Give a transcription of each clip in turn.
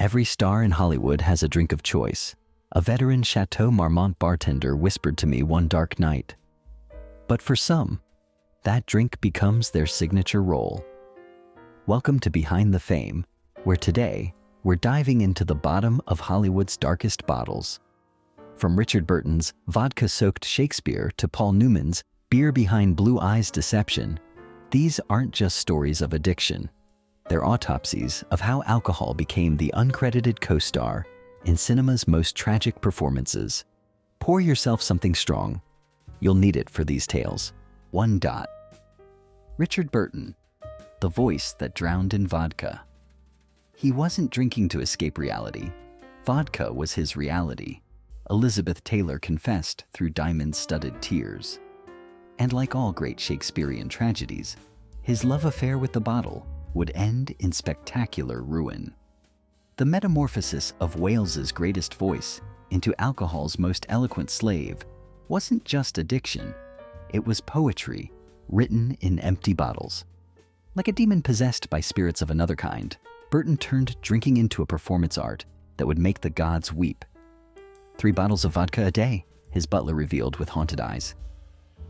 Every star in Hollywood has a drink of choice, a veteran Chateau Marmont bartender whispered to me one dark night. But for some, that drink becomes their signature role. Welcome to Behind the Fame, where today we're diving into the bottom of Hollywood's darkest bottles. From Richard Burton's vodka-soaked Shakespeare to Paul Newman's beer behind blue eyes deception, these aren't just stories of addiction. They're autopsies of how alcohol became the uncredited co-star in cinema's most tragic performances. Pour yourself something strong. You'll need it for these tales. 1. Richard Burton, the voice that drowned in vodka. He wasn't drinking to escape reality. Vodka was his reality. Elizabeth Taylor confessed through diamond-studded tears. And like all great Shakespearean tragedies, his love affair with the bottle would end in spectacular ruin. The metamorphosis of Wales's greatest voice into alcohol's most eloquent slave wasn't just addiction, it was poetry written in empty bottles. Like a demon possessed by spirits of another kind, Burton turned drinking into a performance art that would make the gods weep. 3 bottles of vodka a day, his butler revealed with haunted eyes.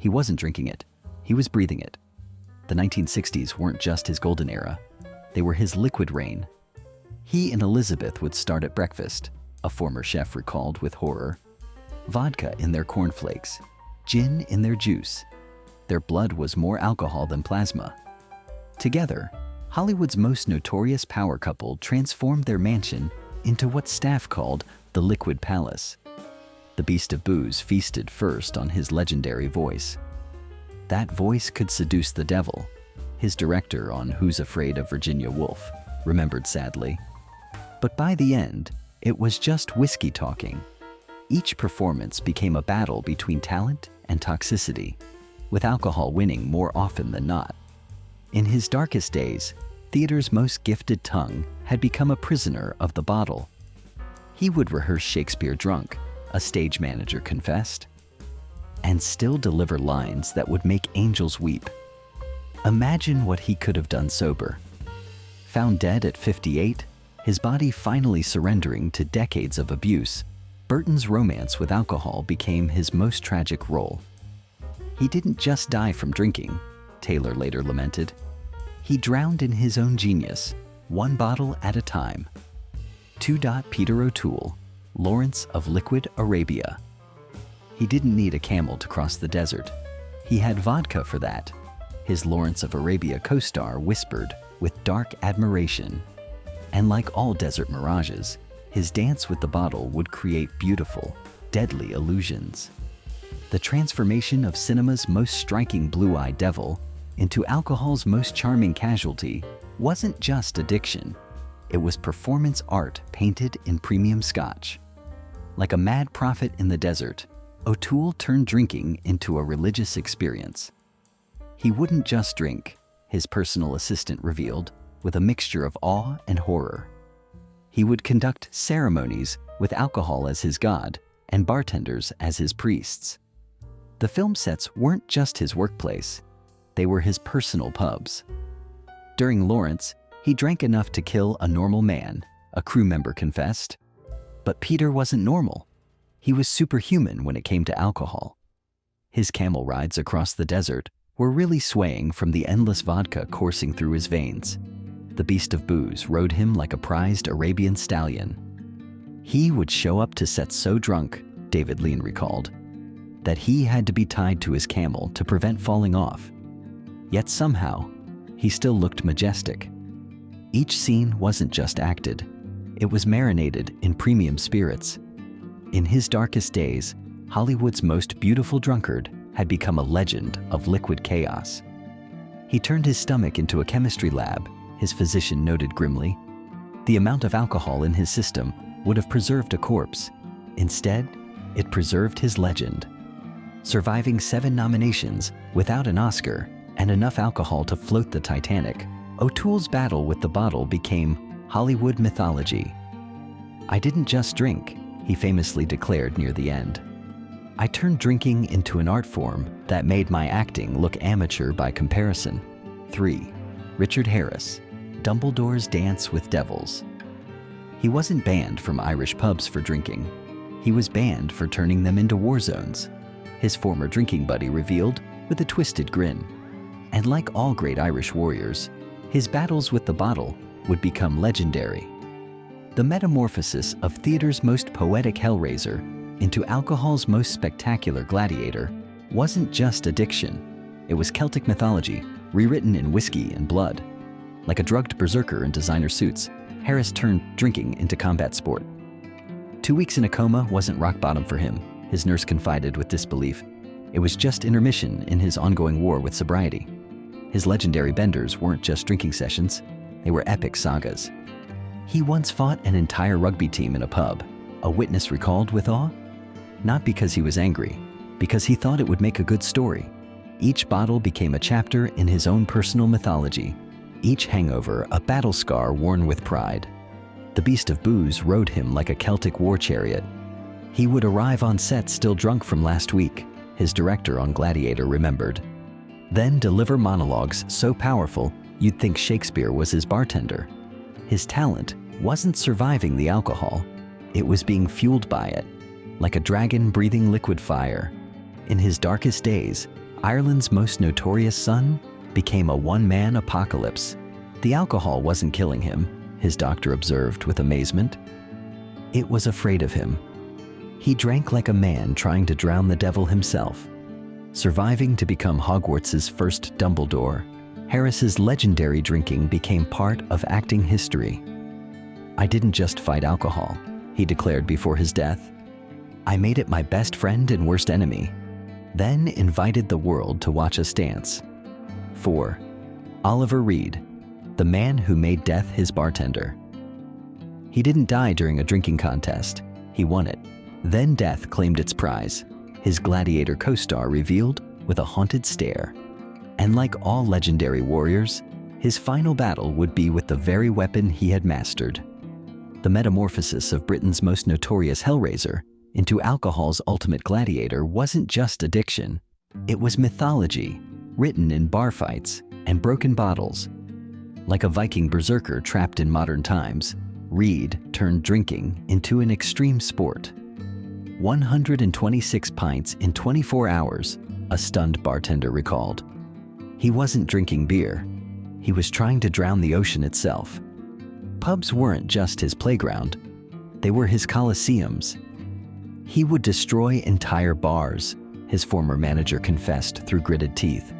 He wasn't drinking it, he was breathing it. The 1960s weren't just his golden era, they were his liquid reign. He and Elizabeth would start at breakfast, a former chef recalled with horror. Vodka in their cornflakes, gin in their juice. Their blood was more alcohol than plasma. Together, Hollywood's most notorious power couple transformed their mansion into what staff called the Liquid Palace. The beast of booze feasted first on his legendary voice. That voice could seduce the devil, his director on Who's Afraid of Virginia Woolf remembered sadly. But by the end, it was just whiskey talking. Each performance became a battle between talent and toxicity, with alcohol winning more often than not. In his darkest days, theater's most gifted tongue had become a prisoner of the bottle. He would rehearse Shakespeare drunk, a stage manager confessed, and still deliver lines that would make angels weep. Imagine what he could have done sober. Found dead at 58, his body finally surrendering to decades of abuse, Burton's romance with alcohol became his most tragic role. He didn't just die from drinking, Taylor later lamented. He drowned in his own genius, 1 bottle at a time. 2. Peter O'Toole, Lawrence of Liquid Arabia. He didn't need a camel to cross the desert. He had vodka for that, his Lawrence of Arabia co-star whispered with dark admiration. And like all desert mirages, his dance with the bottle would create beautiful, deadly illusions. The transformation of cinema's most striking blue-eyed devil into alcohol's most charming casualty wasn't just addiction. It was performance art painted in premium scotch. Like a mad prophet in the desert, O'Toole turned drinking into a religious experience. He wouldn't just drink, his personal assistant revealed, with a mixture of awe and horror. He would conduct ceremonies with alcohol as his god and bartenders as his priests. The film sets weren't just his workplace, they were his personal pubs. During Lawrence, he drank enough to kill a normal man, a crew member confessed. But Peter wasn't normal. He was superhuman when it came to alcohol. His camel rides across the desert were really swaying from the endless vodka coursing through his veins. The beast of booze rode him like a prized Arabian stallion. He would show up to sets so drunk, David Lean recalled, that he had to be tied to his camel to prevent falling off. Yet somehow, he still looked majestic. Each scene wasn't just acted, it was marinated in premium spirits. In his darkest days, Hollywood's most beautiful drunkard had become a legend of liquid chaos. He turned his stomach into a chemistry lab, his physician noted grimly. The amount of alcohol in his system would have preserved a corpse. Instead, it preserved his legend. Surviving 7 nominations without an Oscar and enough alcohol to float the Titanic, O'Toole's battle with the bottle became Hollywood mythology. "I didn't just drink," he famously declared near the end. "I turned drinking into an art form that made my acting look amateur by comparison." 3. Richard Harris, Dumbledore's Dance with Devils. He wasn't banned from Irish pubs for drinking. He was banned for turning them into war zones, his former drinking buddy revealed with a twisted grin. And like all great Irish warriors, his battles with the bottle would become legendary. The metamorphosis of theater's most poetic hellraiser into alcohol's most spectacular gladiator wasn't just addiction. It was Celtic mythology, rewritten in whiskey and blood. Like a drugged berserker in designer suits, Harris turned drinking into combat sport. 2 weeks in a coma wasn't rock bottom for him, his nurse confided with disbelief. It was just intermission in his ongoing war with sobriety. His legendary benders weren't just drinking sessions, they were epic sagas. He once fought an entire rugby team in a pub, a witness recalled with awe. Not because he was angry, because he thought it would make a good story. Each bottle became a chapter in his own personal mythology, each hangover a battle scar worn with pride. The beast of booze rode him like a Celtic war chariot. He would arrive on set still drunk from last week, his director on Gladiator remembered. Then deliver monologues so powerful you'd think Shakespeare was his bartender. His talent wasn't surviving the alcohol, it was being fueled by it, like a dragon breathing liquid fire. In his darkest days, Ireland's most notorious son became a one-man apocalypse. The alcohol wasn't killing him, his doctor observed with amazement. It was afraid of him. He drank like a man trying to drown the devil himself. Surviving to become Hogwarts' first Dumbledore, Harris's legendary drinking became part of acting history. "I didn't just fight alcohol," he declared before his death. "I made it my best friend and worst enemy, then invited the world to watch us dance." 4. Oliver Reed, the man who made death his bartender. He didn't die during a drinking contest, he won it. Then death claimed its prize, his Gladiator co-star revealed with a haunted stare. And like all legendary warriors, his final battle would be with the very weapon he had mastered. The metamorphosis of Britain's most notorious hellraiser into alcohol's ultimate gladiator wasn't just addiction. It was mythology, written in bar fights and broken bottles. Like a Viking berserker trapped in modern times, Reed turned drinking into an extreme sport. 126 pints in 24 hours, a stunned bartender recalled. He wasn't drinking beer. He was trying to drown the ocean itself. Pubs weren't just his playground. They were his coliseums. He would destroy entire bars, his former manager confessed through gritted teeth.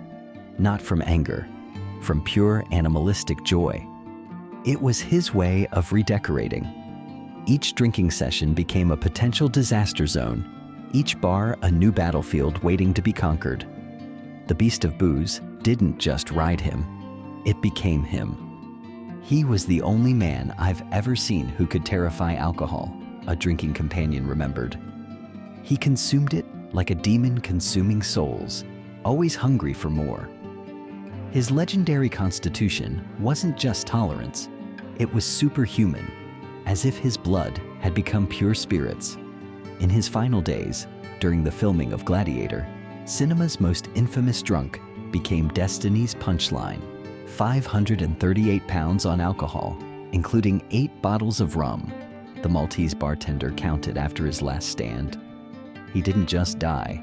Not from anger, from pure animalistic joy. It was his way of redecorating. Each drinking session became a potential disaster zone, each bar a new battlefield waiting to be conquered. The beast of booze didn't just ride him, it became him. "He was the only man I've ever seen who could terrify alcohol," a drinking companion remembered. "He consumed it like a demon consuming souls, always hungry for more." His legendary constitution wasn't just tolerance, it was superhuman, as if his blood had become pure spirits. In his final days, during the filming of Gladiator, cinema's most infamous drunk became Destiny's punchline: 538 pounds on alcohol, including 8 bottles of rum, the Maltese bartender counted after his last stand. He didn't just die,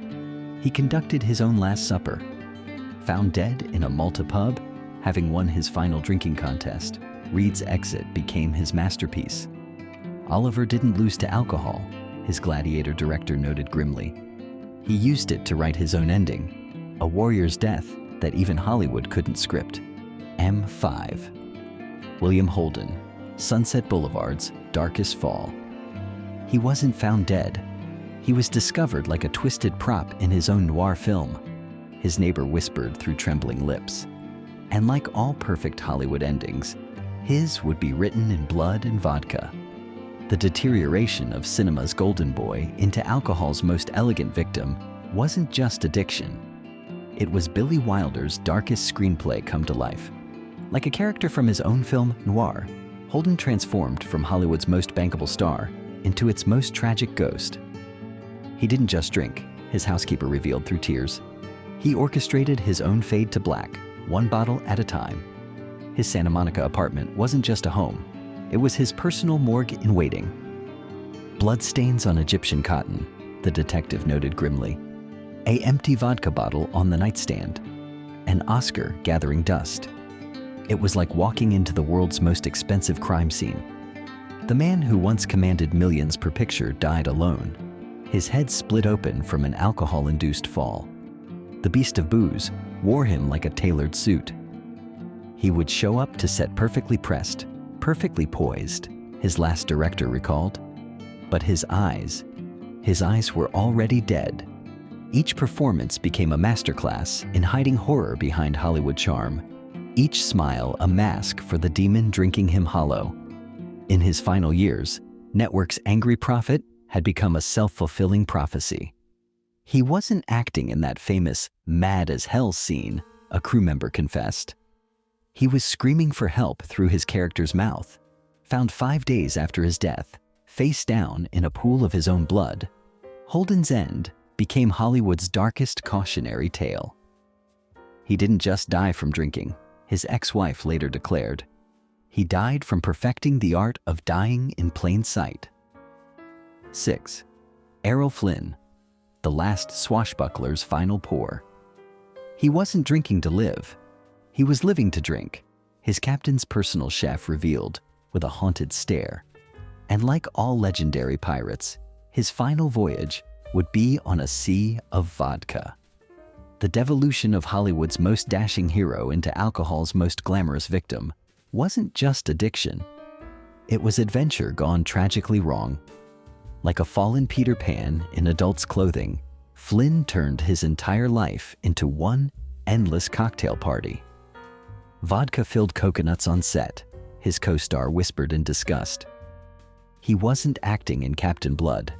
he conducted his own Last Supper. Found dead in a Malta pub, having won his final drinking contest, Reed's exit became his masterpiece. Oliver didn't lose to alcohol, his Gladiator director noted grimly. He used it to write his own ending, a warrior's death that even Hollywood couldn't script. M5. William Holden, Sunset Boulevard's darkest fall. He wasn't found dead. He was discovered like a twisted prop in his own noir film, his neighbor whispered through trembling lips. And like all perfect Hollywood endings, his would be written in blood and vodka. The deterioration of cinema's golden boy into alcohol's most elegant victim wasn't just addiction. It was Billy Wilder's darkest screenplay come to life. Like a character from his own film, Noir, Holden transformed from Hollywood's most bankable star into its most tragic ghost. He didn't just drink, his housekeeper revealed through tears. He orchestrated his own fade to black, one bottle at a time. His Santa Monica apartment wasn't just a home, It was his personal morgue in waiting. Bloodstains on Egyptian cotton, the detective noted grimly. An empty vodka bottle on the nightstand. An Oscar gathering dust. It was like walking into the world's most expensive crime scene. The man who once commanded millions per picture died alone. His head split open from an alcohol-induced fall. The beast of booze wore him like a tailored suit. He would show up to set perfectly pressed, perfectly poised, his last director recalled. But his eyes were already dead. Each performance became a masterclass in hiding horror behind Hollywood charm. Each smile a mask for the demon drinking him hollow. In his final years, Network's angry prophet had become a self-fulfilling prophecy. He wasn't acting in that famous mad as hell scene, a crew member confessed. He was screaming for help through his character's mouth, found 5 days after his death, face down in a pool of his own blood. Holden's end became Hollywood's darkest cautionary tale. He didn't just die from drinking, his ex-wife later declared. He died from perfecting the art of dying in plain sight. 6. Errol Flynn, the last swashbuckler's final pour. He wasn't drinking to live. He was living to drink, his captain's personal chef revealed with a haunted stare. And like all legendary pirates, his final voyage would be on a sea of vodka. The devolution of Hollywood's most dashing hero into alcohol's most glamorous victim wasn't just addiction. It was adventure gone tragically wrong. Like a fallen Peter Pan in adult's clothing, Flynn turned his entire life into one endless cocktail party. Vodka-filled coconuts on set, his co-star whispered in disgust. He wasn't acting in Captain Blood.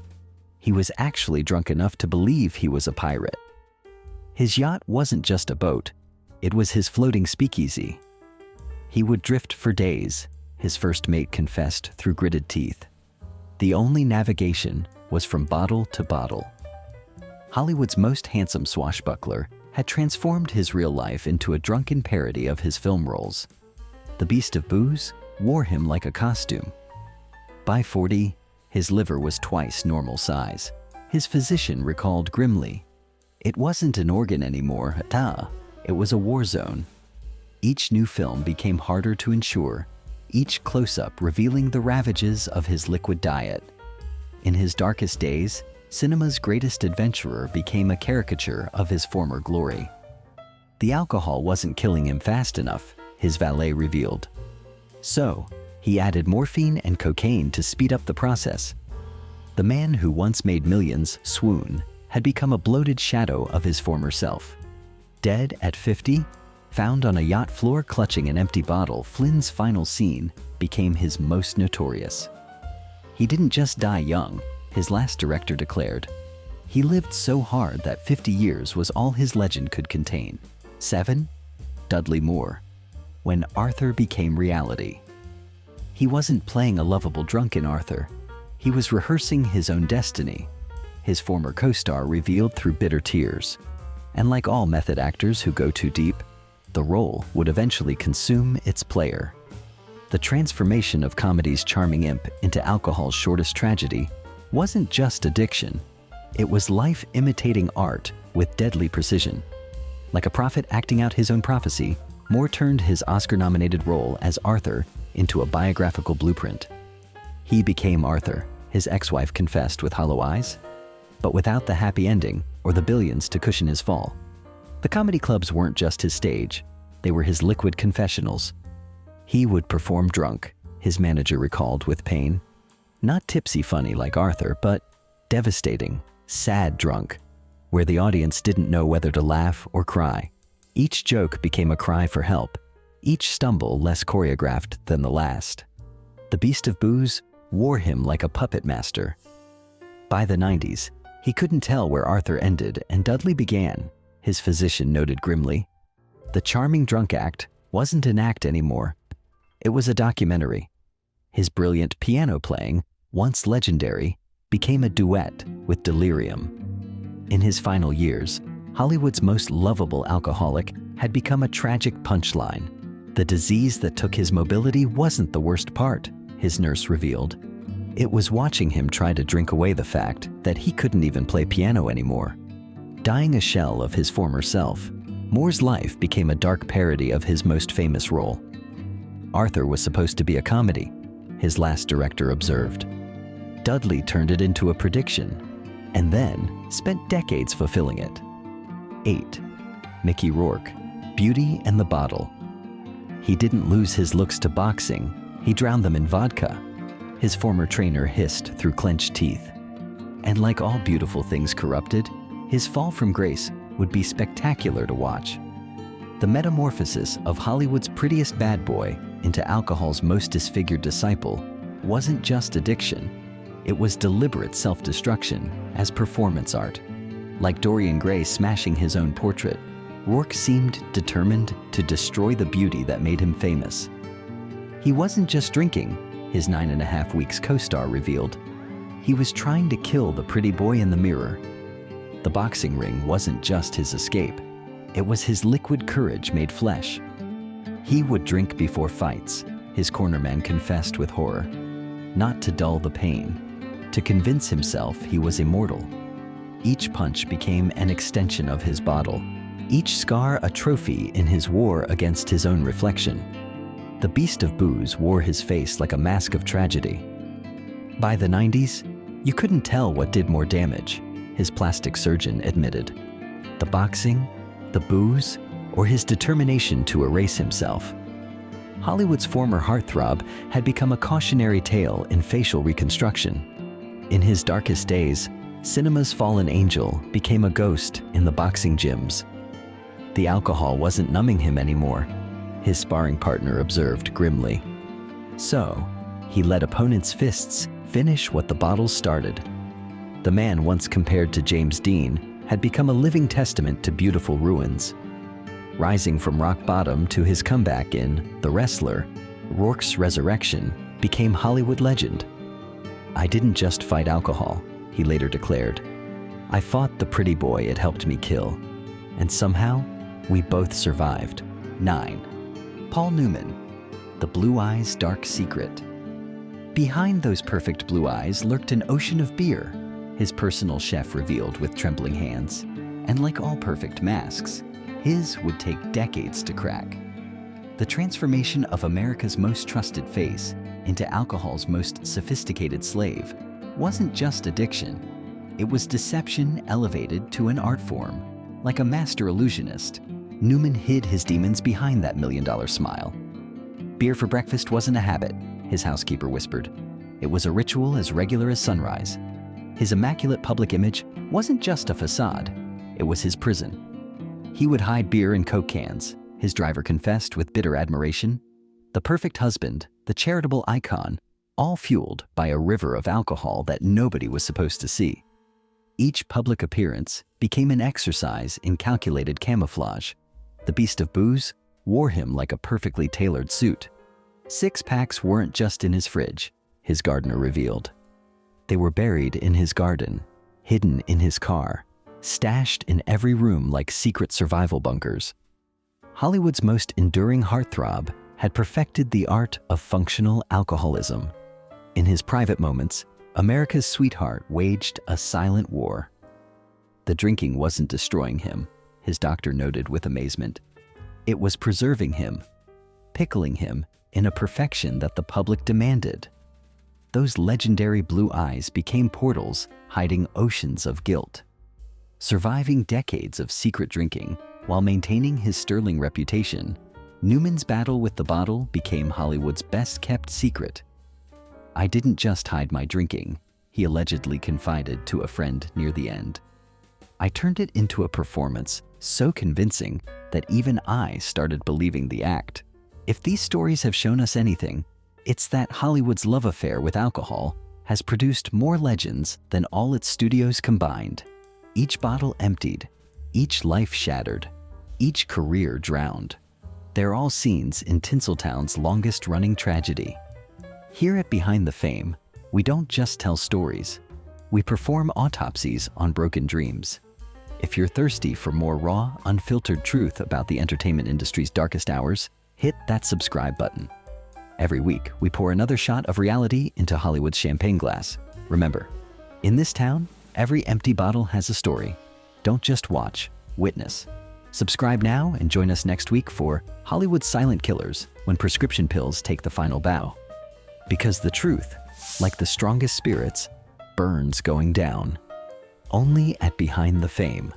He was actually drunk enough to believe he was a pirate. His yacht wasn't just a boat, it was his floating speakeasy. He would drift for days, his first mate confessed through gritted teeth. The only navigation was from bottle to bottle. Hollywood's most handsome swashbuckler had transformed his real life into a drunken parody of his film roles. The beast of booze wore him like a costume. By 40, his liver was twice normal size. His physician recalled grimly, "It wasn't an organ anymore, it was a war zone." Each new film became harder to ensure, each close-up revealing the ravages of his liquid diet. In his darkest days, cinema's greatest adventurer became a caricature of his former glory. The alcohol wasn't killing him fast enough, his valet revealed. So, he added morphine and cocaine to speed up the process. The man who once made millions swoon had become a bloated shadow of his former self. Dead at 50, found on a yacht floor clutching an empty bottle, Flynn's final scene became his most notorious. He didn't just die young, his last director declared. He lived so hard that 50 years was all his legend could contain. 7. Dudley Moore. When Arthur became reality. He wasn't playing a lovable drunken Arthur. He was rehearsing his own destiny, his former co-star revealed through bitter tears. And like all method actors who go too deep, the role would eventually consume its player. The transformation of comedy's charming imp into alcohol's shortest tragedy wasn't just addiction. It was life imitating art with deadly precision. Like a prophet acting out his own prophecy, Moore turned his Oscar-nominated role as Arthur into a biographical blueprint. He became Arthur, his ex-wife confessed with hollow eyes, but without the happy ending or the billions to cushion his fall. The comedy clubs weren't just his stage, they were his liquid confessionals. He would perform drunk, his manager recalled with pain. Not tipsy funny like Arthur, but devastating, sad drunk, where the audience didn't know whether to laugh or cry. Each joke became a cry for help, each stumble less choreographed than the last. The beast of booze wore him like a puppet master. By the 90s, he couldn't tell where Arthur ended and Dudley began, his physician noted grimly. The charming drunk act wasn't an act anymore. It was a documentary. His brilliant piano playing, once legendary, became a duet with delirium. In his final years, Hollywood's most lovable alcoholic had become a tragic punchline. The disease that took his mobility wasn't the worst part. his nurse revealed. It was watching him try to drink away the fact that he couldn't even play piano anymore. Dying a shell of his former self, Moore's life became a dark parody of his most famous role. Arthur was supposed to be a comedy, his last director observed. Dudley turned it into a prediction, and then spent decades fulfilling it. 8. Mickey Rourke, Beauty and the Bottle. He didn't lose his looks to boxing, he drowned them in vodka, his former trainer hissed through clenched teeth. And like all beautiful things corrupted, his fall from grace would be spectacular to watch. The metamorphosis of Hollywood's prettiest bad boy into alcohol's most disfigured disciple wasn't just addiction, it was deliberate self-destruction as performance art. Like Dorian Gray smashing his own portrait, Rourke seemed determined to destroy the beauty that made him famous. He wasn't just drinking, his 9.5 weeks co-star revealed. He was trying to kill the pretty boy in the mirror. The boxing ring wasn't just his escape. It was his liquid courage made flesh. He would drink before fights, his cornerman confessed with horror. Not to dull the pain, to convince himself he was immortal. Each punch became an extension of his bottle, each scar a trophy in his war against his own reflection. The beast of booze wore his face like a mask of tragedy. By the 90s, you couldn't tell what did more damage, his plastic surgeon admitted. The boxing, the booze, or his determination to erase himself. Hollywood's former heartthrob had become a cautionary tale in facial reconstruction. In his darkest days, cinema's fallen angel became a ghost in the boxing gyms. The alcohol wasn't numbing him anymore, his sparring partner observed grimly. So, he let opponents' fists finish what the bottle started. The man once compared to James Dean had become a living testament to beautiful ruins. Rising from rock bottom to his comeback in The Wrestler, Rourke's resurrection became Hollywood legend. "I didn't just fight alcohol," he later declared. "I fought the pretty boy it helped me kill. And somehow, we both survived." 9. Paul Newman, The Blue Eyes' Dark Secret. Behind those perfect blue eyes lurked an ocean of beer, his personal chef revealed with trembling hands. And like all perfect masks, his would take decades to crack. The transformation of America's most trusted face into alcohol's most sophisticated slave wasn't just addiction. It was deception elevated to an art form. Like a master illusionist, Newman hid his demons behind that million-dollar smile. Beer for breakfast wasn't a habit, his housekeeper whispered. It was a ritual as regular as sunrise. His immaculate public image wasn't just a facade, it was his prison. He would hide beer in Coke cans, his driver confessed with bitter admiration. The perfect husband, the charitable icon, all fueled by a river of alcohol that nobody was supposed to see. Each public appearance became an exercise in calculated camouflage. The beast of booze wore him like a perfectly tailored suit. Six-packs weren't just in his fridge, his gardener revealed. They were buried in his garden, hidden in his car, stashed in every room like secret survival bunkers. Hollywood's most enduring heartthrob had perfected the art of functional alcoholism. In his private moments, America's sweetheart waged a silent war. The drinking wasn't destroying him, his doctor noted with amazement. It was preserving him, pickling him in a perfection that the public demanded. Those legendary blue eyes became portals hiding oceans of guilt. Surviving decades of secret drinking while maintaining his sterling reputation, Newman's battle with the bottle became Hollywood's best-kept secret. "I didn't just hide my drinking," he allegedly confided to a friend near the end. "I turned it into a performance so convincing that even I started believing the act." If these stories have shown us anything, it's that Hollywood's love affair with alcohol has produced more legends than all its studios combined. Each bottle emptied, each life shattered, each career drowned. They're all scenes in Tinseltown's longest-running tragedy. Here at Behind the Fame, we don't just tell stories. We perform autopsies on broken dreams. If you're thirsty for more raw, unfiltered truth about the entertainment industry's darkest hours, hit that subscribe button. Every week, we pour another shot of reality into Hollywood's champagne glass. Remember, in this town, every empty bottle has a story. Don't just watch, witness. Subscribe now and join us next week for Hollywood's Silent Killers, when prescription pills take the final bow. Because the truth, like the strongest spirits, burns going down. Only at Behind the Fame.